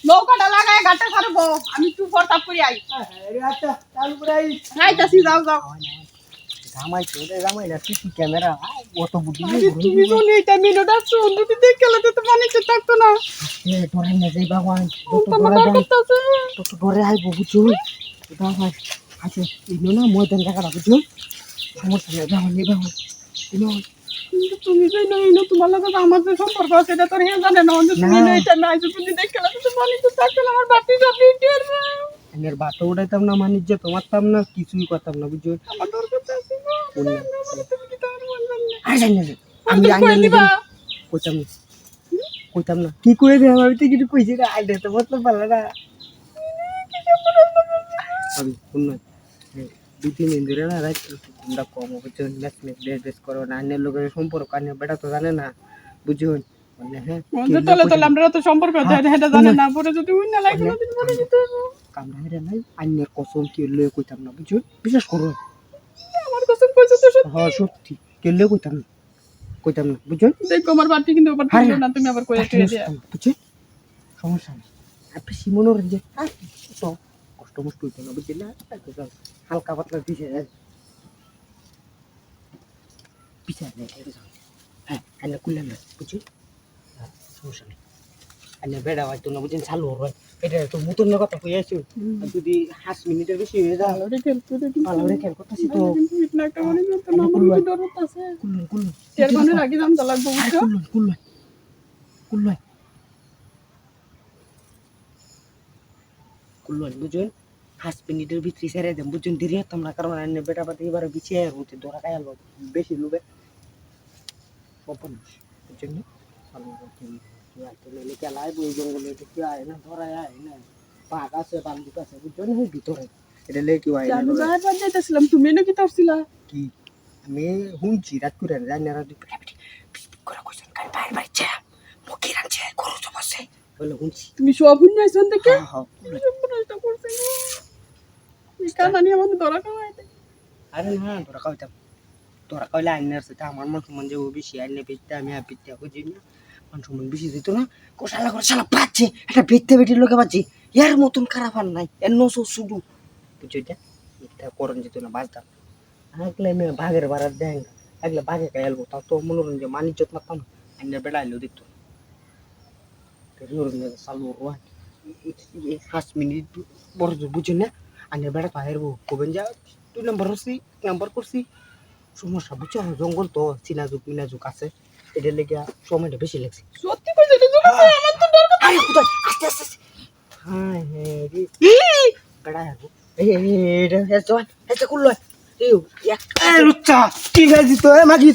নৌকাটা লাগায় ঘাটে ছাড়বো আমি একটু ফরতাপ করে আই। আচ্ছা চালু করে আইতাছি, যাও যাও। জামাই তো জামাই না সিসি ক্যামেরা অত বুদ্ধি তুমি তো এইটা মিনিট আসছো যদি দেখে তো পানি তো থাকতো না। ধরে না যাই বাবান যত তোমার ধরে ডর করতেছে। তত ধরে আইব বুঝছো বাবাই আচ্ছা এই না ময়দান জায়গাটা বুঝছো সমস্যা নেই বাবা নেই বাবা কিন্তু তুমি যে নই না তোমার লগে আমার যে সম্পর্ক আছে এটা তো হে জানে না যে তুমি এইটা না যে তুমি দেখে তো পানি তো থাকতো না আমার বাতি সব ইন্ডিয়ার এর বাতো উড়াইতাম না মানিজ্য তোমারতাম না কিছুই করতাম না বুঝছো আমার ডর করতেছে না। তুমি কি তার বলবেন না? আর জানি না আমি আইনে কইতাম না কইতাম না কি করে দে আমি তো কিছু কইছি না আইলে তো মতলব ভালো না আমি শুন না দুই তিন দিন ধরে না রাত তোমরা কম বুঝছো নেট নেট ড্রেস করো না আইনের লোকের সম্পর্ক আইনের বেটা তো জানে না বুঝছো মানে হ্যাঁ মনে তলে তলে আমরা তো সম্পর্ক এটা জানে না পরে যদি উইনা লাগে না দিন পরে দিতে কামরা হেরে নাই আইনের কসম কি লয়ে কইতাম না বুঝছো বিশ্বাস করো আমার কসম কইছো তো সত্যি। হ্যাঁ সত্যি কে লয়ে কইতাম না বুঝছো দেখো আমার বাটি কিন্তু আবার তুলো না তুমি আবার কইয়া টুয়ে দিয়া বুঝছো সমস্যা নেই আপনি মনোরঞ্জন তো কষ্ট মষ্ট হইতো না বুঝলি না হালকা পাতলা দিছে পিছায় নেই হ্যাঁ আইনা কুললেন না বুঝছি সমস্যা নেই আইনা বেড়া হয়তো না বুঝছেন চালু হয় এটা তো নতুন কথা কই আছো যদি 5 মিনিটের বেশি হয়ে যায় ভালো রেখে ভালো রেখে করতেছি তো ঠিক না একটা মনে হচ্ছে না আমার কি ডর হচ্ছে কুললেন এর মানে রাখি দাম তো লাগবে বুঝছো কুললেন বুঝছেন 5 মিনিটের ভিতরে ছেড়ে দেন বুঝছেন দেরি হতাম না কারণ আইনে বেটা পাতি এবারে বিছিয়ে হতে ধরা খাইল বেশি লুবে সপন বুঝছেন ভালো খেলায় বই জঙ্গলে কি আয় না ধরায় আয় না পাক আছে বান্দুক আছে বুঝছেন ওই ভিতরে এটা লেগে কি আয় না আমি যাইবার যাইতেছিলাম তুমি এনে কি তারছিলা কি আমি হুঁচি রাত করে জানি না রাত করে কইছেন কাল বাইরে বাইরে যা মুখি রাখছে করো তো বসে বলে হুঁচি তুমি সব হুন যাইছন দেখে হ্যাঁ এটা করছে এই কানানি আমার ধরা খাওয়াইতে আরে না তোরা কইলে আইনের সাথে আমার মন সম্মান যে ও বেশি আইনে বেচতে আমি আর বেচতে বুঝি না মান সম্মান বেশি দিত না কোশালা করে শালা পাচ্ছে একটা বেচতে বেটির লোকে পাচ্ছি এর মতন খারাপ আর নাই এর নশো শুধু বুঝছো এটা এটা করণ যেত না বাজতাম আগলে আমি বাঘের বাড়ার দেন আগলে বাঘে খাইলবো তা তো মনোরঞ্জন মানিজ্যত মারতাম আইনের বেড়া আইলেও দেখতো মনোরঞ্জন চালু রোয়া 5 মিনিট বড় বুঝছেন না আইনের বেড়া পাহাড়বো কবেন যা 2 নাম্বার করছি সমস্যা বুঝছো জঙ্গল তো চিনাজুক মিনাজুক আছে এটা লেগে সময়টা বেশি লাগছে সত্যি কইছো তো তুমি আমার তো ডর আরে কোথায় আস্তে আস্তে হ্যাঁ হ্যাঁ রে বেড়া যাবো এটা জোয়ান এটা কুল্লো এই এক লুচ্চা কি গাজি তো মাগি